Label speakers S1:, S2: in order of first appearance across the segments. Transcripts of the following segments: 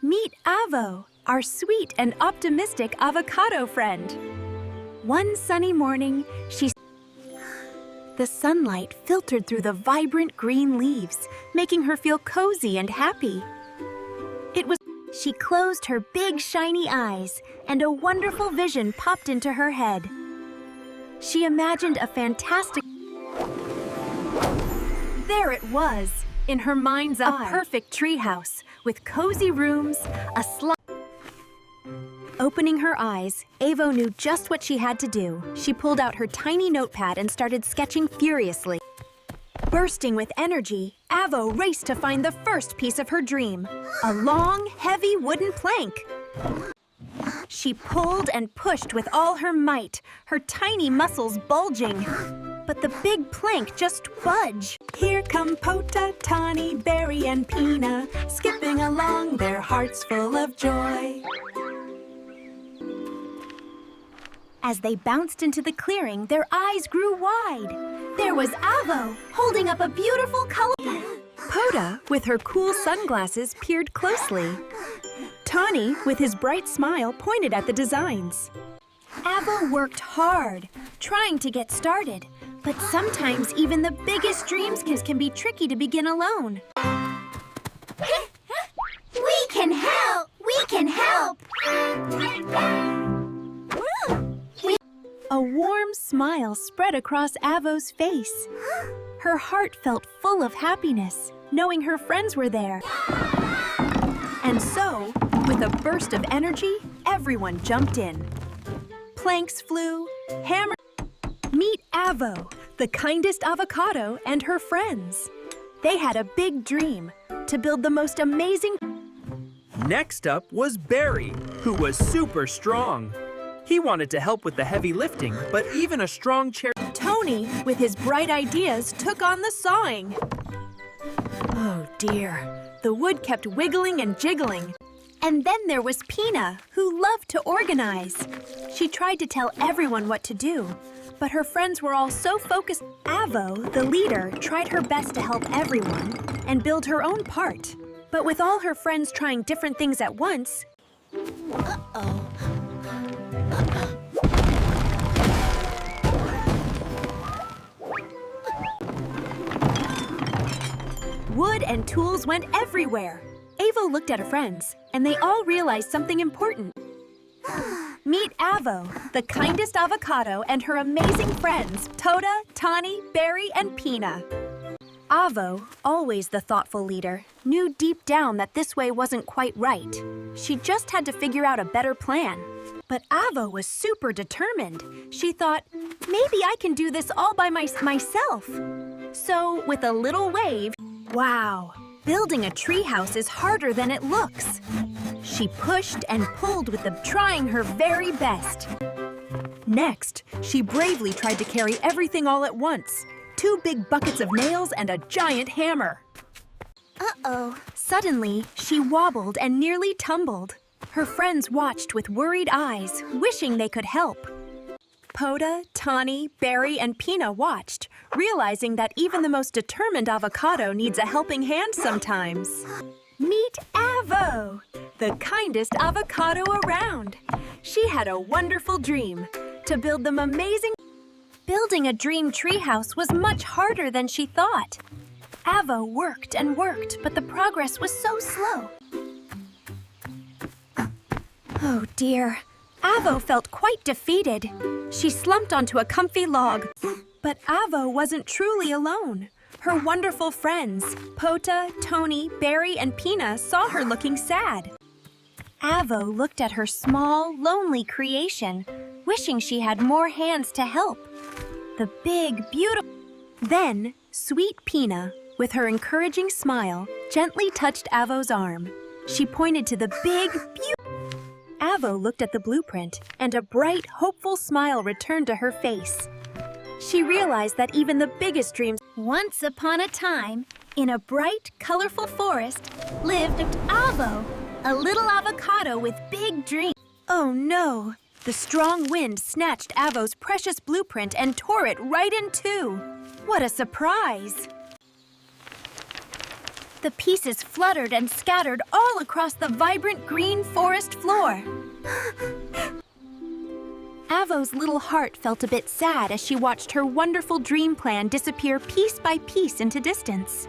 S1: Meet Avo, our sweet and optimistic avocado friend. One sunny morning, the sunlight filtered through the vibrant green leaves, making her feel cozy and happy. She closed her big shiny eyes, and a wonderful vision popped into her head. She imagined a fantastic... There it was, in her mind's eye. A perfect treehouse, with cozy rooms, a slide... Opening her eyes, Avo knew just what she had to do. She pulled out her tiny notepad and started sketching furiously. Bursting with energy, Avo raced to find the first piece of her dream, a long, heavy wooden plank. She pulled and pushed with all her might, her tiny muscles bulging. But the big plank just budged. Here come Pota, Tonny, Berry, and Pina, skipping along, their hearts full of joy. As they bounced into the clearing, their eyes grew wide. There was Avo, holding up a beautiful color. Pota, with her cool sunglasses, peered closely. Tonny, with his bright smile, pointed at the designs. Avo worked hard, trying to get started. But sometimes even the biggest dreams can be tricky to begin alone.
S2: We can help! We can help!
S1: A warm smile spread across Avo's face. Her heart felt full of happiness, knowing her friends were there. And so, with a burst of energy, everyone jumped in. Planks flew, hammers... Meet Avo, the kindest avocado, and her friends. They had a big dream, to build the most amazing...
S3: Next up was Berry, who was super strong. He wanted to help with the heavy lifting, but even a strong chair...
S1: Tonny, with his bright ideas, took on the sawing. Oh dear, the wood kept wiggling and jiggling. And then there was Pina, who loved to organize. She tried to tell everyone what to do, but her friends were all so focused. Avo, the leader, tried her best to help everyone and build her own part. But with all her friends trying different things at once... Uh-oh. Wood and tools went everywhere. Avo looked at her friends, and they all realized something important. Meet Avo, the kindest avocado, and her amazing friends, Pota, Tonny, Berry, and Pina. Avo, always the thoughtful leader, knew deep down that this way wasn't quite right. She just had to figure out a better plan. But Avo was super determined. She thought, maybe I can do this all by myself. So, with a little wave, wow, building a treehouse is harder than it looks. She pushed and pulled with trying her very best. Next, she bravely tried to carry everything all at once. 2 big buckets of nails and a giant hammer.
S2: Uh-oh.
S1: Suddenly, she wobbled and nearly tumbled. Her friends watched with worried eyes, wishing they could help. Pota, Tonny, Berry, and Pina watched, realizing that even the most determined avocado needs a helping hand sometimes. Meet Avo, the kindest avocado around. She had a wonderful dream, to build them amazing... Building a dream treehouse was much harder than she thought. Avo worked and worked, but the progress was so slow. Oh dear, Avo felt quite defeated. She slumped onto a comfy log. But Avo wasn't truly alone. Her wonderful friends, Pota, Tonny, Berry, and Pina, saw her looking sad. Avo looked at her small, lonely creation, wishing she had more hands to help. The big, beautiful... Then, sweet Pina, with her encouraging smile, gently touched Avo's arm. She pointed to the big, beautiful... Avo looked at the blueprint, and a bright, hopeful smile returned to her face. She realized that even the biggest dreams...
S2: Once upon a time, in a bright, colorful forest, lived Avo, a little avocado with big dreams.
S1: Oh no! The strong wind snatched Avo's precious blueprint and tore it right in two. What a surprise!
S2: The pieces fluttered and scattered all across the vibrant green forest floor.
S1: Avo's little heart felt a bit sad as she watched her wonderful dream plan disappear piece by piece into distance.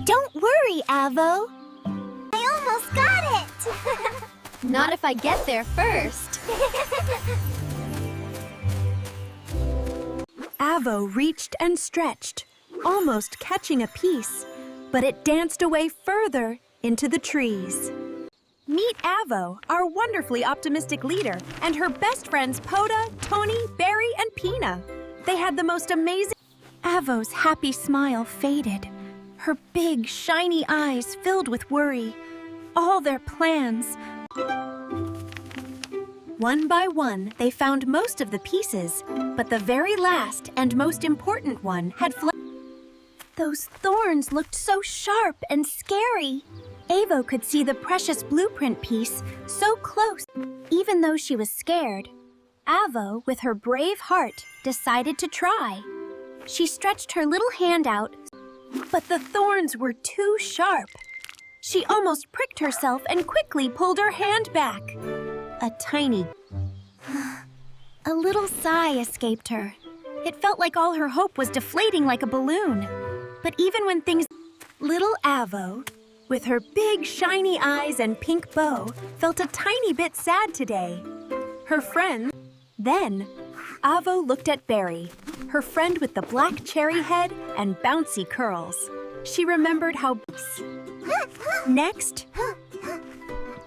S2: Don't worry, Avo. I almost got it.
S1: Not if I get there first. Avo reached and stretched, almost catching a piece, but it danced away further into the trees. Meet Avo, our wonderfully optimistic leader, and her best friends Pota, Tonny, Barry, and Pina. They had the most amazing... Avo's happy smile faded. Her big, shiny eyes filled with worry. All their plans... One by one, they found most of the pieces, but the very last and most important one had
S2: Those thorns looked so sharp and scary. Avo could see the precious blueprint piece so close. Even though she was scared, Avo, with her brave heart, decided to try. She stretched her little hand out, but the thorns were too sharp. She almost pricked herself and quickly pulled her hand back. A little sigh escaped her. It felt like all her hope was deflating like a balloon. But even when things... Little Avo, with her big shiny eyes and pink bow, felt a tiny bit sad today. Her friend... Then, Avo looked at Barry, her friend with the black cherry head and bouncy curls. She remembered how... Next,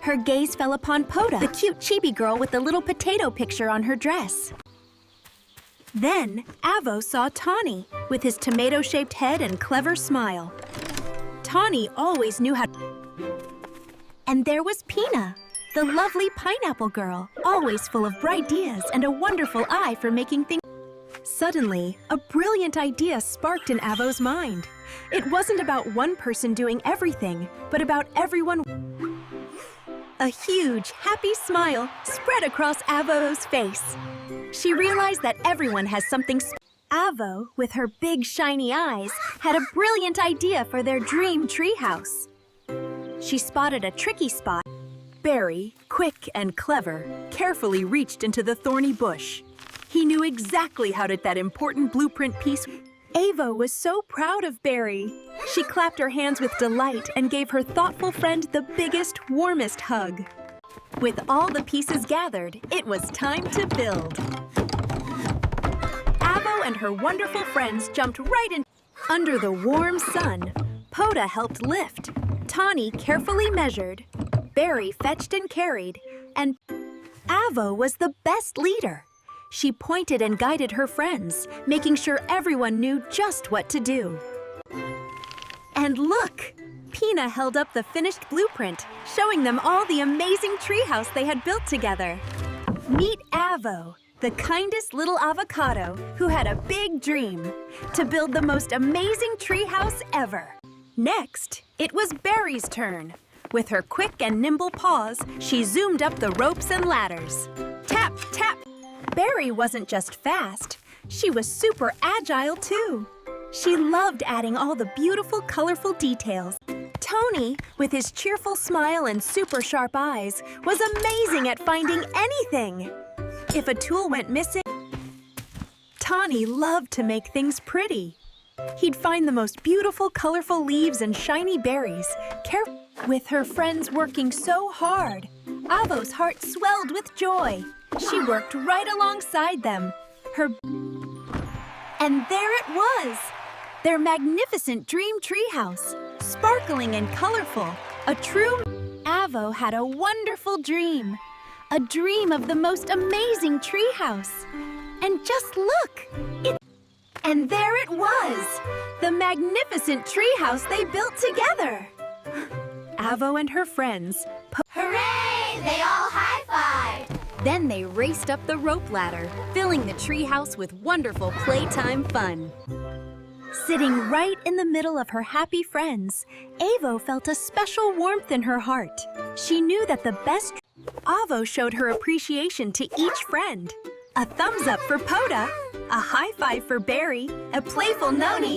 S2: her gaze fell upon Pota, the cute chibi girl with the little potato picture on her dress. Then, Avo saw Tonny, with his tomato-shaped head and clever smile. Tonny always knew how... And there was Pina, the lovely pineapple girl, always full of bright ideas and a wonderful eye for making things... Suddenly, a brilliant idea sparked in Avo's mind. It wasn't about one person doing everything, but about everyone... A huge, happy smile spread across Avo's face. She realized that everyone has something Avo, with her big, shiny eyes, had a brilliant idea for their dream treehouse. She spotted a tricky spot. Barry, quick and clever, carefully reached into the thorny bush. He knew exactly how to get that important blueprint piece. Avo was so proud of Barry. She clapped her hands with delight and gave her thoughtful friend the biggest, warmest hug. With all the pieces gathered, it was time to build. Avo and her wonderful friends jumped right in. Under the warm sun, Pota helped lift. Tonny carefully measured. Barry fetched and carried. And Avo was the best leader. She pointed and guided her friends, making sure everyone knew just what to do. And look! Pina held up the finished blueprint, showing them all the amazing treehouse they had built together. Meet Avo, the kindest little avocado who had a big dream to build the most amazing treehouse ever. Next, it was Barry's turn. With her quick and nimble paws, she zoomed up the ropes and ladders. Tap, tap! Barry wasn't just fast, she was super agile too. She loved adding all the beautiful, colorful details. Tonny, with his cheerful smile and super sharp eyes, was amazing at finding anything. If a tool went missing, Tonny loved to make things pretty. He'd find the most beautiful, colorful leaves and shiny berries, with her friends working so hard. Avo's heart swelled with joy. She worked right alongside them. And there it was! Their magnificent dream treehouse, sparkling and colorful. A true... Avo had a wonderful dream. A dream of the most amazing treehouse. And just look! And there it was! The magnificent treehouse they built together! Avo and her friends... Hooray! They all high-fived!
S1: Then they raced up the rope ladder, filling the treehouse with wonderful playtime fun. Sitting right in the middle of her happy friends, Avo felt a special warmth in her heart. She knew that the best... Avo showed her appreciation to each friend. A thumbs up for Pota, A high five for Barry, a playful Noni.